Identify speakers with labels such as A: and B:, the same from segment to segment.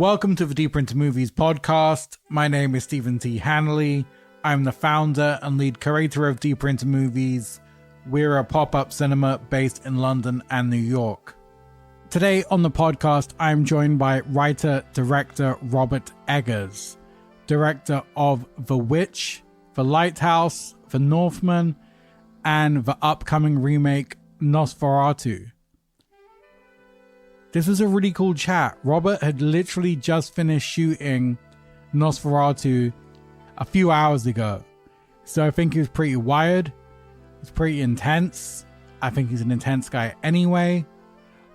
A: Welcome to the Deeper Into Movies podcast. My name is Stephen T. Hanley. I'm the founder and lead curator of Deeper Into Movies. We're a pop-up cinema based in London and New York. Today on the podcast, I'm joined by writer-director Robert Eggers, director of The Witch, The Lighthouse, The Northman, and the upcoming remake Nosferatu. This was a really cool chat. Robert had literally just finished shooting Nosferatu a few hours ago. So I think he was pretty wired. It's pretty intense. I think he's an intense guy anyway.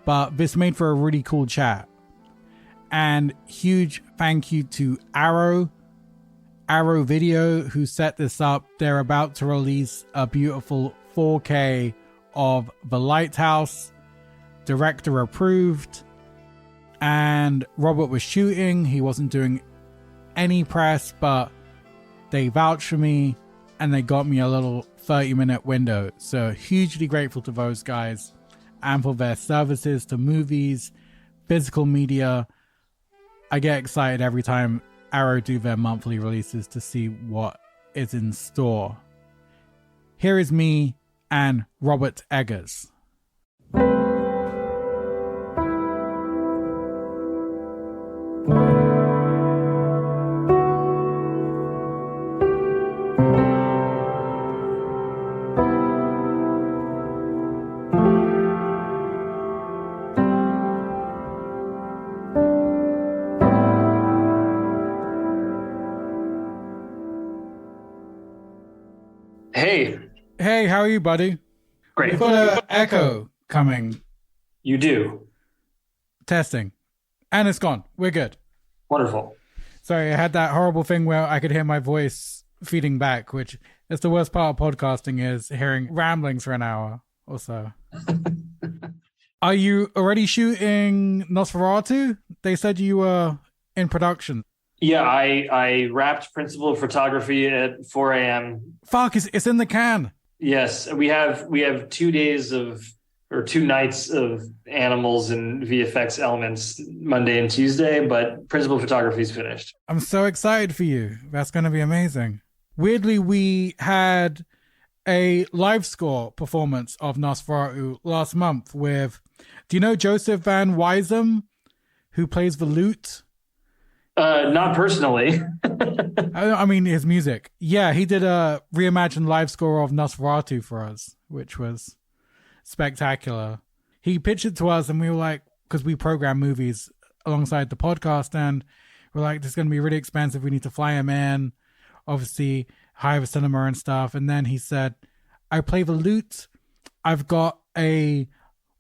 A: But this made for a really cool chat. And huge thank you to Arrow Video, who set this up. They're about to release a beautiful 4K of The Lighthouse. Director approved, and Robert was shooting. He wasn't doing any press, but they vouched for me and they got me a little 30-minute window. So hugely grateful to those guys and for their services to movies, physical media. I get excited every time Arrow do their monthly releases to see what is in store. Here is me and Robert Eggers. Hey, how are you, buddy?
B: Great.
A: We've got an echo coming.
B: You do.
A: Testing. And it's gone. We're good.
B: Wonderful.
A: Sorry, I had that horrible thing where I could hear my voice feeding back, which is the worst part of podcasting, is hearing ramblings for an hour or so. Are you already shooting Nosferatu? They said you were in production.
B: Yeah, I wrapped principal photography at 4 a.m.
A: Fuck, it's in the can.
B: Yes, we have 2 days or 2 nights of animals and VFX elements, Monday and Tuesday, but principal photography is finished.
A: I'm so excited for you. That's going to be amazing. Weirdly, we had a live score performance of Nosferatu last month with, do you know Joseph Van Weizem, who plays the lute?
B: Not personally.
A: I mean, his music. Yeah, he did a reimagined live score of Nosferatu for us, which was spectacular. He pitched it to us and we were like, because we program movies alongside the podcast, and we're like, this is going to be really expensive. We need to fly him in, obviously hire a cinema and stuff. And then he said, I play the lute. I've got a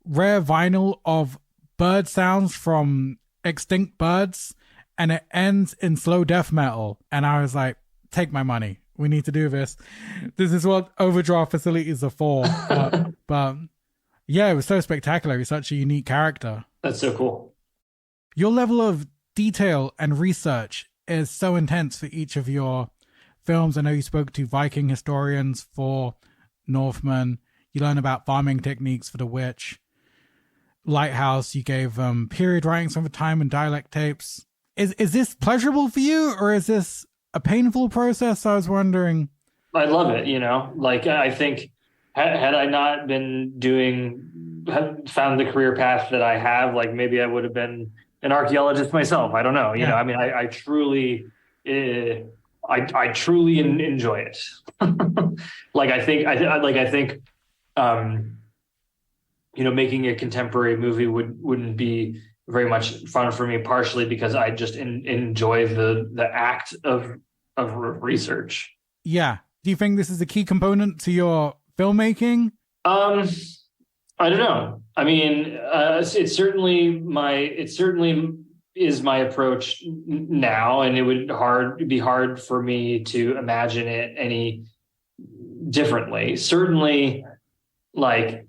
A: rare vinyl of bird sounds from extinct birds, and it ends in slow death metal. And I was like, take my money. We need to do this. This is what overdraft facilities are for. But yeah, it was so spectacular. He's such a unique character.
B: That's so cool.
A: Your level of detail and research is so intense for each of your films. I know you spoke to Viking historians for Northman. You learn about farming techniques for The Witch. Lighthouse, you gave period writings from the time and dialect tapes. Is this pleasurable for you, or is this a painful process? I was wondering. I
B: love it, Like, I think had I not been found the career path that I have, like maybe I would have been an archaeologist myself. I don't know.
A: Yeah.
B: I mean, I truly enjoy it. Like, I think, making a contemporary movie wouldn't be very much fun for me, partially because I just enjoy the act of research.
A: Yeah. Do you think this is a key component to your filmmaking?
B: I don't know. I mean, it certainly is my approach now, and it would be hard for me to imagine it any differently. Certainly, like,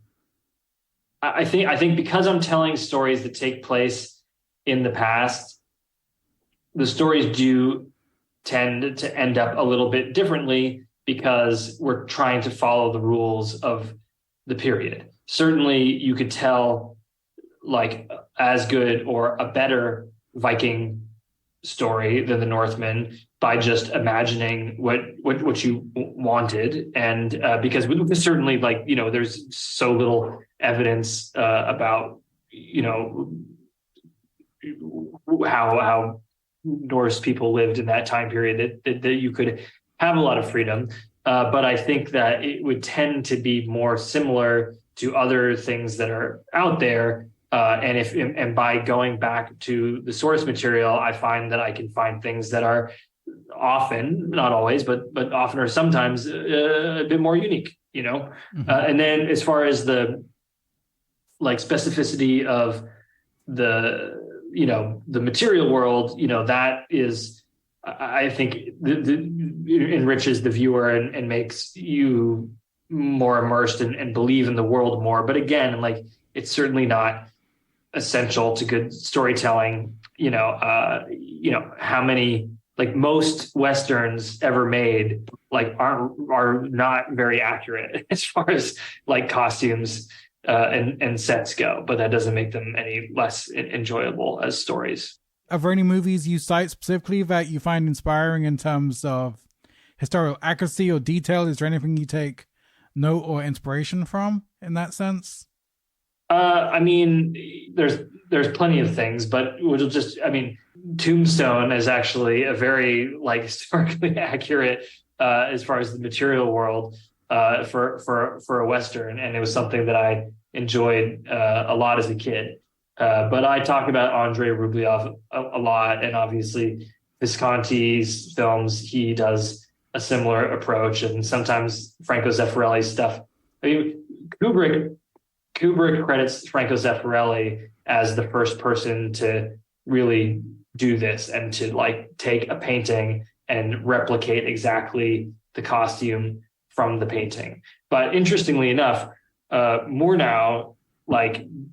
B: I think because I'm telling stories that take place in the past, the stories do tend to end up a little bit differently because we're trying to follow the rules of the period. Certainly, you could tell like as good or a better Viking story than the Northman by just imagining what you wanted, and because certainly, like, there's so little evidence about how Norse people lived in that time period that you could have a lot of freedom. But I think that it would tend to be more similar to other things that are out there. And by going back to the source material, I find that I can find things that are often, not always, but often or sometimes a bit more unique, Mm-hmm. And then as far as the specificity of the material world, that is, I think, enriches the viewer and makes you more immersed and believe in the world more. But again, it's certainly not essential to good storytelling. How many, most Westerns ever made, are not very accurate as far as costumes and sets go, but that doesn't make them any less enjoyable as stories.
A: Are there any movies you cite specifically that you find inspiring in terms of historical accuracy or detail? Is there anything you take note or inspiration from in that sense?
B: There's plenty of things, but Tombstone is actually a very historically accurate as far as the material world for a Western, and it was something that I enjoyed a lot as a kid. But I talk about Andrei Rublev a lot, and obviously Visconti's films, he does a similar approach, and sometimes Franco Zeffirelli's stuff. Kubrick credits Franco Zeffirelli as the first person to really do this and to take a painting and replicate exactly the costume from the painting. But interestingly enough, Murnau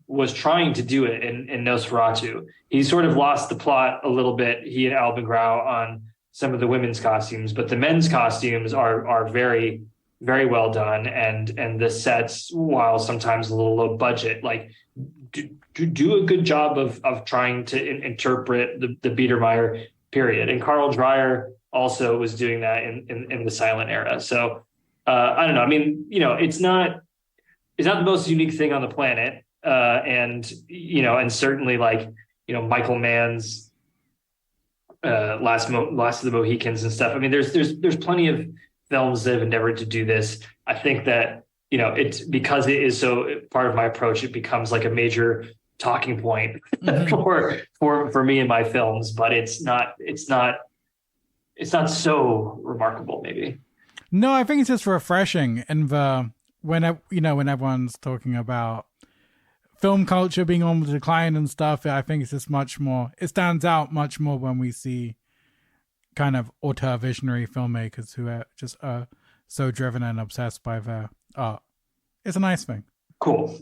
B: was trying to do it in Nosferatu. He sort of lost the plot a little bit, he and Alban Grau, on some of the women's costumes, but the men's costumes are very, very well done, and the sets, while sometimes a little low budget, do a good job of trying to interpret the Biedermeier period. And Carl Dreyer also was doing that in the silent era. So I don't know. It's not the most unique thing on the planet, and certainly Michael Mann's Last of the Mohicans and stuff. There's plenty of films that have endeavored to do this. I think that it's because it is so part of my approach, it becomes a major talking point for me in my films. But it's not so remarkable, maybe.
A: No, I think it's just refreshing, and when everyone's talking about film culture being on the decline and stuff, I think it's just much more. It stands out much more when we see kind of auteur visionary filmmakers who are just so driven and obsessed by their art. It's a nice thing.
B: Cool.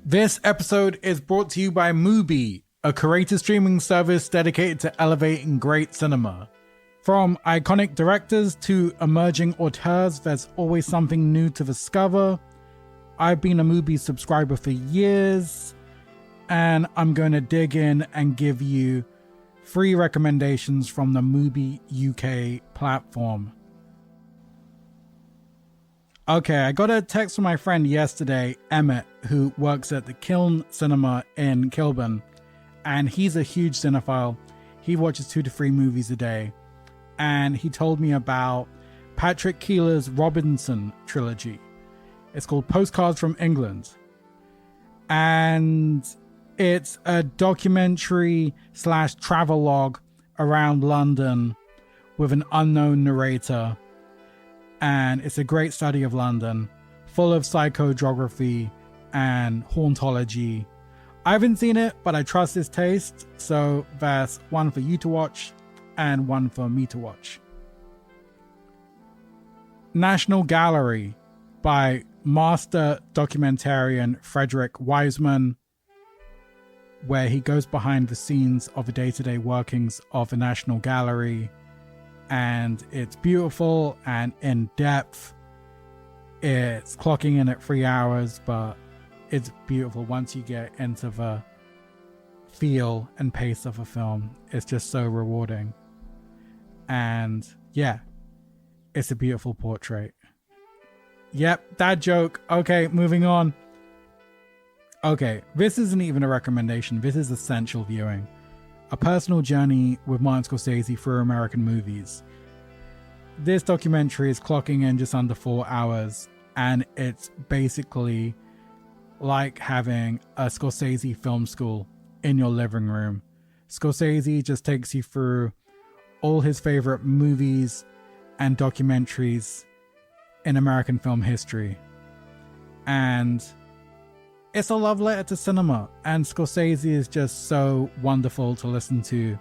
A: This episode is brought to you by Mubi, a curated streaming service dedicated to elevating great cinema. From iconic directors to emerging auteurs, there's always something new to discover. I've been a Mubi subscriber for years, and I'm going to dig in and give you 3 recommendations from the Mubi UK platform. Okay, I got a text from my friend yesterday, Emmett, who works at the Kiln Cinema in Kilburn, and he's a huge cinephile. He watches 2 to 3 movies a day, and he told me about Patrick Keeler's Robinson trilogy. It's called Postcards from England, and it's a documentary / travelogue around London with an unknown narrator. And it's a great study of London, full of psychogeography and hauntology. I haven't seen it, but I trust his taste, so there's one for you to watch and one for me to watch. National Gallery. by master documentarian Frederick Wiseman, where he goes behind the scenes of the day-to-day workings of the National Gallery, and it's beautiful and in depth. It's clocking in at 3 hours, but it's beautiful once you get into the feel and pace of a film. It's just so rewarding. And yeah, it's a beautiful portrait. Yep, that joke. Okay, moving on. Okay, this isn't even a recommendation. This is essential viewing. A personal journey with Martin Scorsese through American movies. This documentary is clocking in just under 4 hours, and it's basically like having a Scorsese film school in your living room. Scorsese just takes you through all his favorite movies and documentaries in American film history. And it's a love letter to cinema, and Scorsese is just so wonderful to listen to.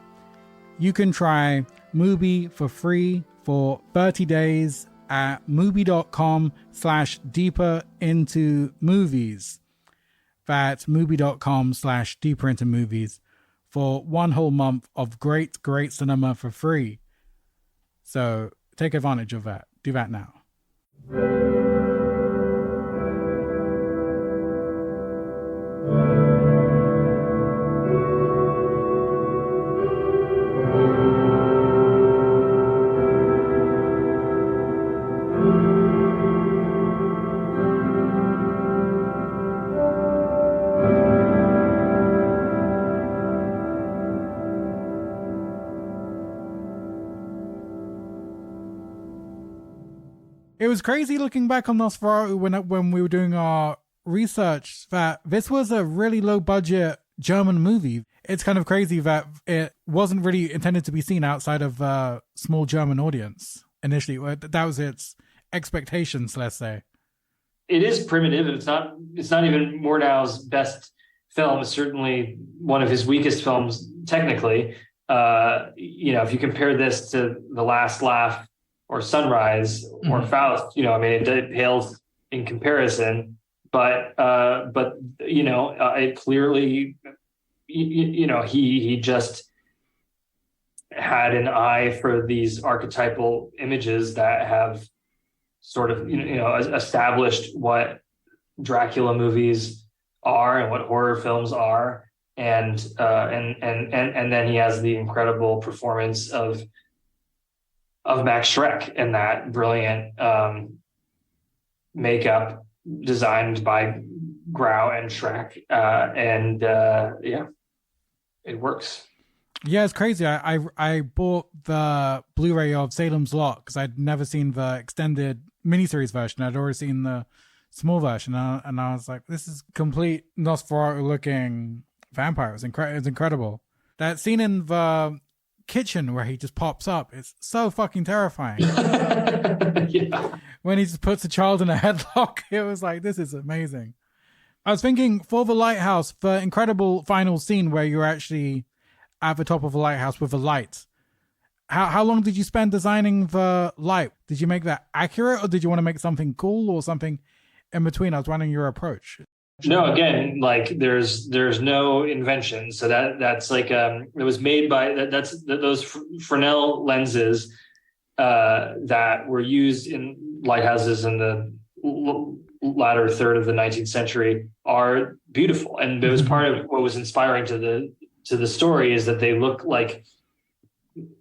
A: You can try Mubi for free for 30 days at mubi.com/deeper into movies. That's mubi.com/deeper into movies for 1 whole month of great cinema for free. So take advantage of that. Do that now. It was crazy looking back on Nosferatu when we were doing our research that this was a really low budget German movie. It's kind of crazy that it wasn't really intended to be seen outside of a small German audience initially. That was its expectations, let's say.
B: It is primitive. It's not even Murnau's best film. It's certainly one of his weakest films technically. If you compare this to The Last Laugh or Sunrise or Faust, it pales in comparison, but it clearly, he just had an eye for these archetypal images that have sort of, established what Dracula movies are and what horror films are. And then he has the incredible performance of Max Schreck in that brilliant makeup designed by Grau and Schreck. It works.
A: Yeah, it's crazy. I bought the Blu-ray of Salem's Lot because I'd never seen the extended miniseries version. I'd already seen the small version, and I was like, this is complete Nosferatu looking vampire. It's incredible. That scene in the kitchen where he just pops up, it's so fucking terrifying.
B: Yeah.
A: When he just puts a child in a headlock, it was like, this is amazing. I was thinking for the Lighthouse, the incredible final scene where you're actually at the top of a lighthouse with a light. How long did you spend designing the light? Did you make that accurate, or did you want to make something cool or something in between? I was wondering your approach.
B: No, again, like there's no invention. So that's like it was made by those Fresnel lenses that were used in lighthouses in the latter third of the 19th century are beautiful, and it was part of what was inspiring to the story is that they look like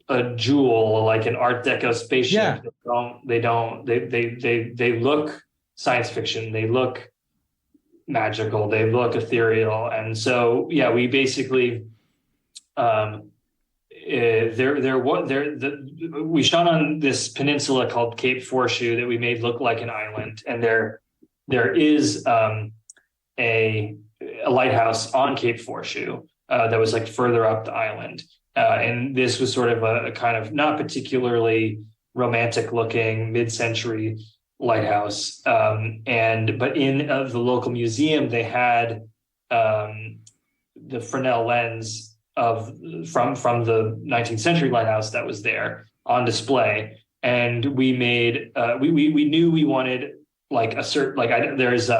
B: a jewel, like an Art Deco spaceship. Yeah. They look science fiction. They look magical. They look ethereal. And so, yeah, we basically, we shot on this peninsula called Cape Foreshoe that we made look like an island. And there is a lighthouse on Cape Foreshoe that was like further up the island. And this was sort of a kind of not particularly romantic looking mid-century lighthouse. But in the local museum, they had the Fresnel lens from the 19th century lighthouse that was there on display. And we made, we knew we wanted like a certain, like there's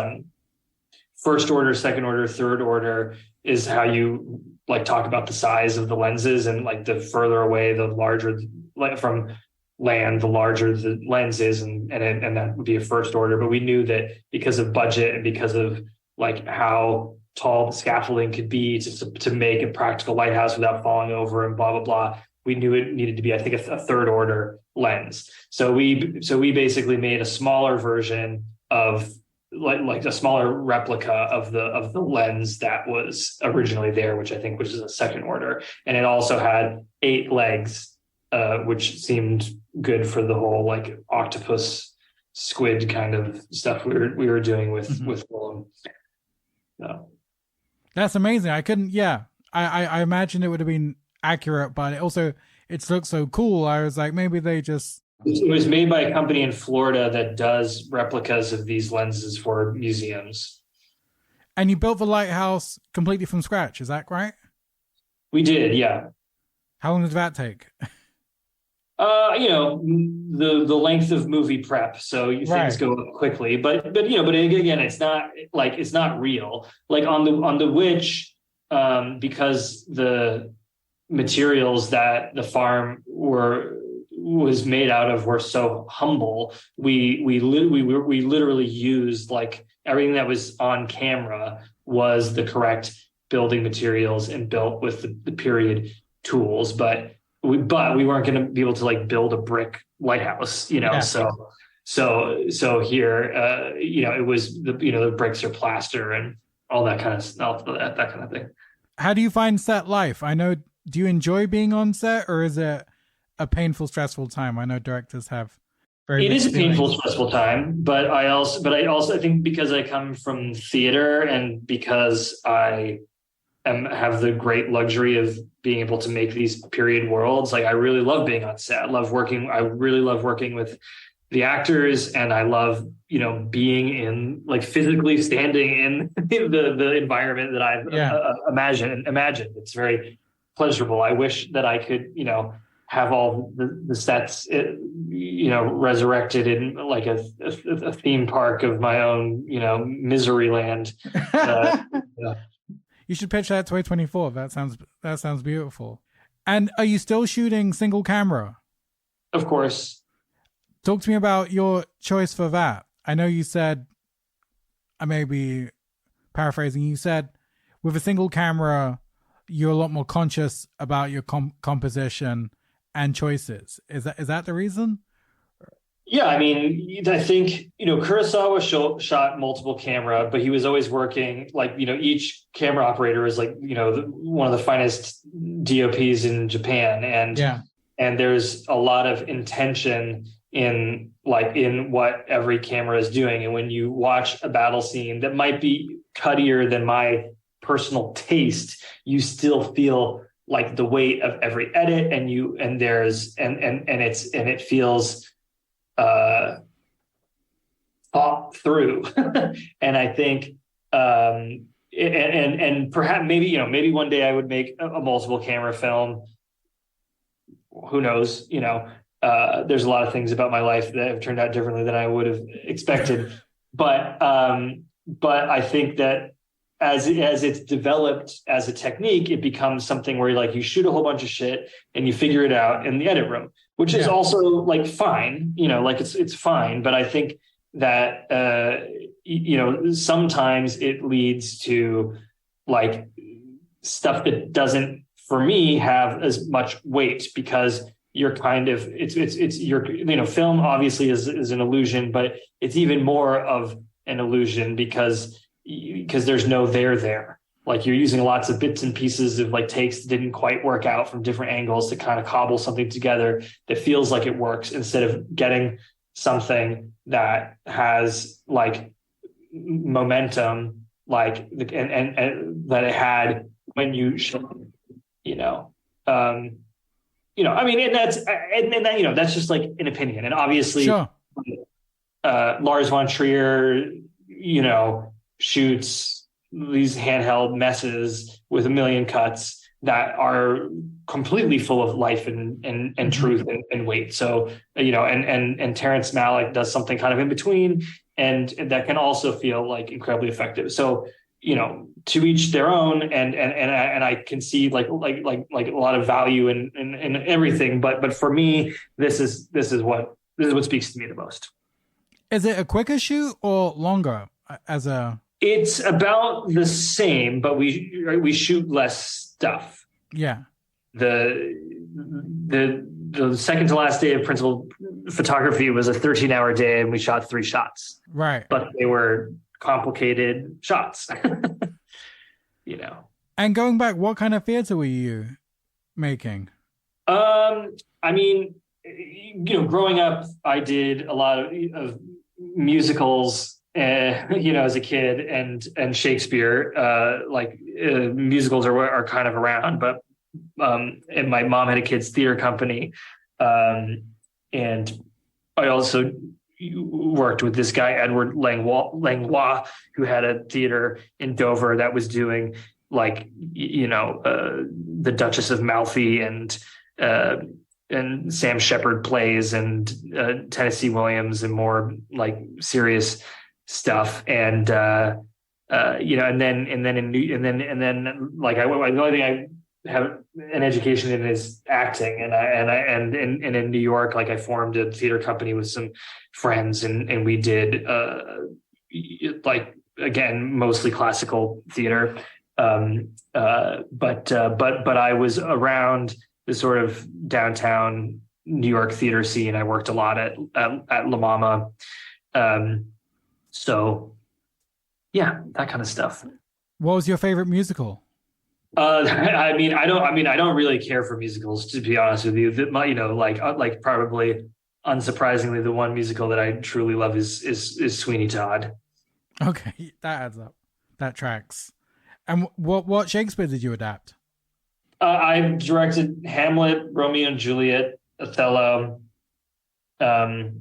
B: first order, second order, third order is how you like talk about the size of the lenses, and like the further away, the larger, like from land, the larger the lens is, and that would be a first order. But we knew that because of budget and because of like how tall the scaffolding could be to make a practical lighthouse without falling over and blah blah blah, we knew it needed to be, I think, a third order lens. So we basically made a smaller version of like a smaller replica of the lens that was originally there, which I think was a second order, and it also had 8 legs, which seemed good for the whole like octopus squid kind of stuff we were doing with Willem. So.
A: That's amazing. I couldn't. Yeah, I imagine it would have been accurate, but it looks so cool. I was like, maybe they just.
B: It was made by a company in Florida that does replicas of these lenses for museums.
A: And you built the lighthouse completely from scratch, is that right?
B: We did, yeah.
A: How long did that take?
B: The length of movie prep, so things go quickly. But again, it's not real. Like on the Witch, because the materials that the farm was made out of were so humble, we literally used like everything that was on camera was the correct building materials and built with the period tools, but we weren't going to be able to like build a brick lighthouse, Yeah. So here, it was the bricks are plaster and all that kind of stuff, that kind of thing.
A: How do you find set life? I know. Do you enjoy being on set, or is it a painful, stressful time? I know directors have.
B: It is a painful, stressful time, but I also think because I come from theater and because I have the great luxury of being able to make these period worlds, like I really love being on set. I really love working with the actors, and I love being in, like, physically standing in the environment that I've imagined. It's very pleasurable. I wish that I could have all the sets resurrected in like a theme park of my own misery land.
A: You should pitch that 2024. That sounds beautiful. And are you still shooting single camera?
B: Of course.
A: Talk to me about your choice for that. I know you said, I may be paraphrasing, you said with a single camera, you're a lot more conscious about your composition and choices. Is that the reason?
B: Yeah, I mean, I think, Kurosawa shot multiple camera, but he was always working, like, each camera operator is like, one of the finest DOPs in Japan. And there's a lot of intention in what every camera is doing. And when you watch a battle scene that might be cuttier than my personal taste, you still feel like the weight of every edit, and it feels thought through. And I think and perhaps maybe one day I would make a multiple camera film. Who knows? There's a lot of things about my life that have turned out differently than I would have expected. But I think that as it's developed as a technique, it becomes something where you shoot a whole bunch of shit and you figure it out in the edit room, which is also like fine, it's fine. But I think that, sometimes it leads to like stuff that doesn't, for me, have as much weight, because you're kind of, film obviously is an illusion, but it's even more of an illusion because there's no there. Like, you're using lots of bits and pieces of like takes that didn't quite work out from different angles to kind of cobble something together that feels like it works, instead of getting something that has like momentum, like and that it had when you I mean, and that's just like an opinion. And obviously,
A: sure.
B: Lars von Trier, shoots these handheld messes with a million cuts that are completely full of life and truth and weight. So, and Terrence Malick does something kind of in between. and that can also feel like incredibly effective. So, to each their own, and I can see like a lot of value in everything. But for me, this is what speaks to me the most.
A: Is it a quicker shoot or longer as a?
B: It's about the same, but we shoot less stuff.
A: Yeah.
B: The second to last day of principal photography was a 13-hour day, and we shot 3 shots.
A: Right.
B: But they were complicated shots.
A: And going back, what kind of theater were you making?
B: I mean, growing up, I did a lot of musicals, as a kid, and Shakespeare. Musicals are kind of around, but and my mom had a kids theater company, and I also worked with this guy Edward Langlois, who had a theater in Dover that was doing the Duchess of Malfi and Sam Shepard plays and Tennessee Williams and more like serious stuff. And the only thing I have an education in is acting, and in New York, like I formed a theater company with some friends, and we did again mostly classical theater, but I was around the sort of downtown New York theater scene. I worked a lot at La Mama, so yeah, that kind of stuff.
A: What was your favorite musical?
B: I don't really care for musicals, to be honest with you. Probably unsurprisingly, the one musical that I truly love is Sweeney Todd.
A: Okay, that adds up. That tracks. And what Shakespeare did you adapt?
B: I directed Hamlet, Romeo and Juliet, Othello, but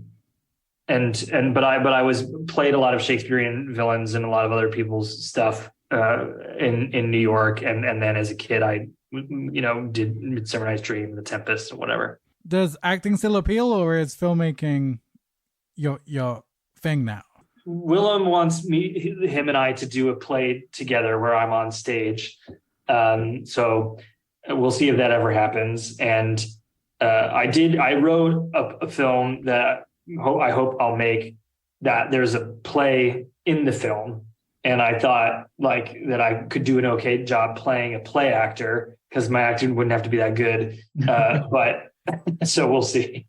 B: I was played a lot of Shakespearean villains and a lot of other people's stuff in New York, and then as a kid I did Midsummer Night's Dream, The Tempest, or whatever. Does
A: acting still appeal, or is filmmaking your thing now?
B: Willem wants him and I to do a play together where I'm on stage, so we'll see if that ever happens. And I wrote a film that I hope I'll make, that there's a play in the film. And I thought that I could do an okay job playing a play actor, because my acting wouldn't have to be that good. But so we'll see.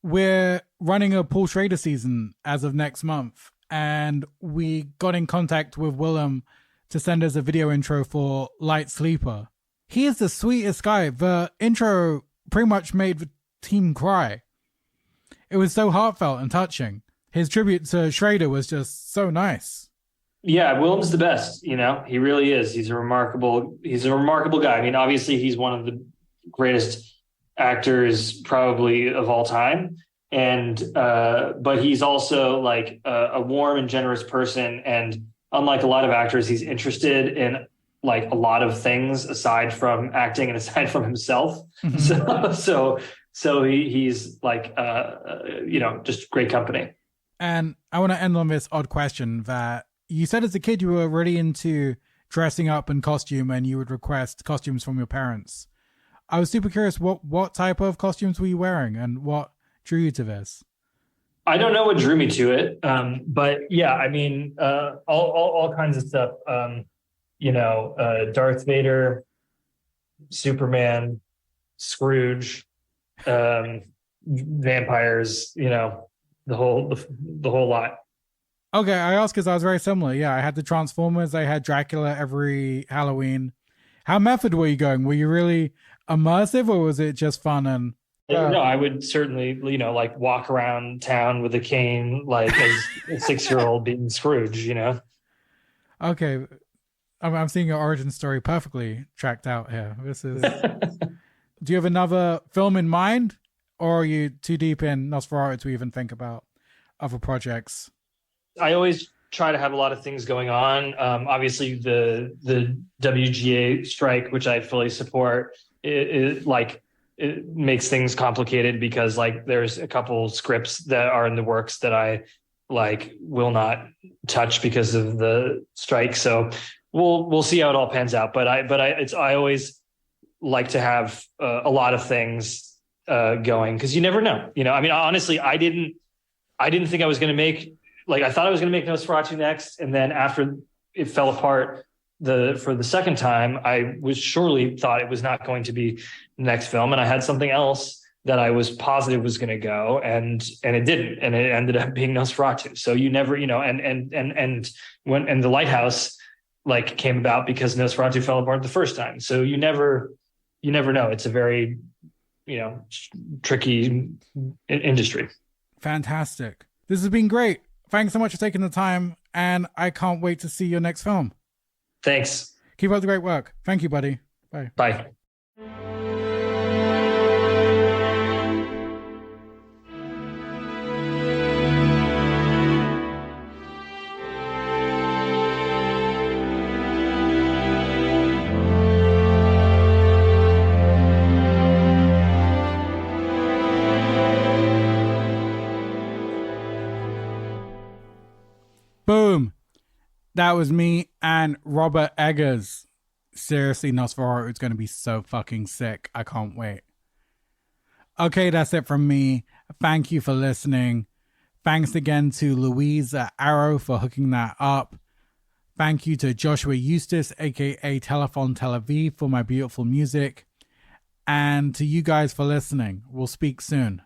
A: We're running a Paul Schrader season as of next month, and we got in contact with Willem to send us a video intro for Light Sleeper. He is the sweetest guy. The intro pretty much made the team cry. It was so heartfelt and touching. His tribute to Schrader was just so nice.
B: Yeah, Willem's the best. He really is. He's a remarkable guy. I mean, obviously, he's one of the greatest actors probably of all time, and but he's also like a warm and generous person. And unlike a lot of actors, he's interested in like a lot of things aside from acting and aside from himself. Mm-hmm. So he's like just great company.
A: And I want to end on this odd question that you said as a kid you were really into dressing up in costume, and you would request costumes from your parents. I was super curious, what type of costumes were you wearing, and what drew you to this?
B: I don't know what drew me to it, but yeah, I mean, all kinds of stuff. Darth Vader, Superman, Scrooge, vampires. The whole lot.
A: Okay, I asked because I was very similar. Yeah, I had the Transformers. I had Dracula every Halloween. How method were you going? Were you really immersive, or was it just fun? And
B: no, I would certainly, walk around town with a cane, like as a 6-year-old being Scrooge.
A: Okay, I'm seeing your origin story perfectly tracked out here. This is. Do you have another film in mind, or are you too deep in Nosferatu to even think about other projects?
B: I always try to have a lot of things going on. Obviously, the WGA strike, which I fully support, it it makes things complicated because like there's a couple scripts that are in the works that I like will not touch because of the strike. So we'll see how it all pans out. But I always like to have a lot of things going because you never know. I mean, honestly, I didn't think I was going to make, like, I thought I was going to make Nosferatu next, and then after it fell apart for the second time, I was surely thought it was not going to be the next film, and I had something else that I was positive was going to go, and it didn't, and it ended up being Nosferatu. So you never, and when the Lighthouse like came about because Nosferatu fell apart the first time. So you never know. It's a very tricky industry.
A: Fantastic. This has been great. Thanks so much for taking the time, and I can't wait to see your next film.
B: Thanks.
A: Keep up the great work. Thank you, buddy. Bye.
B: Bye.
A: Boom. That was me and Robert Eggers. Seriously, Nosferatu is going to be so fucking sick. I can't wait. Okay, that's it from me. Thank you for listening. Thanks again to Louise at Arrow for hooking that up. Thank you to Joshua Eustace, aka Telephone Tel Aviv, for my beautiful music. And to you guys for listening. We'll speak soon.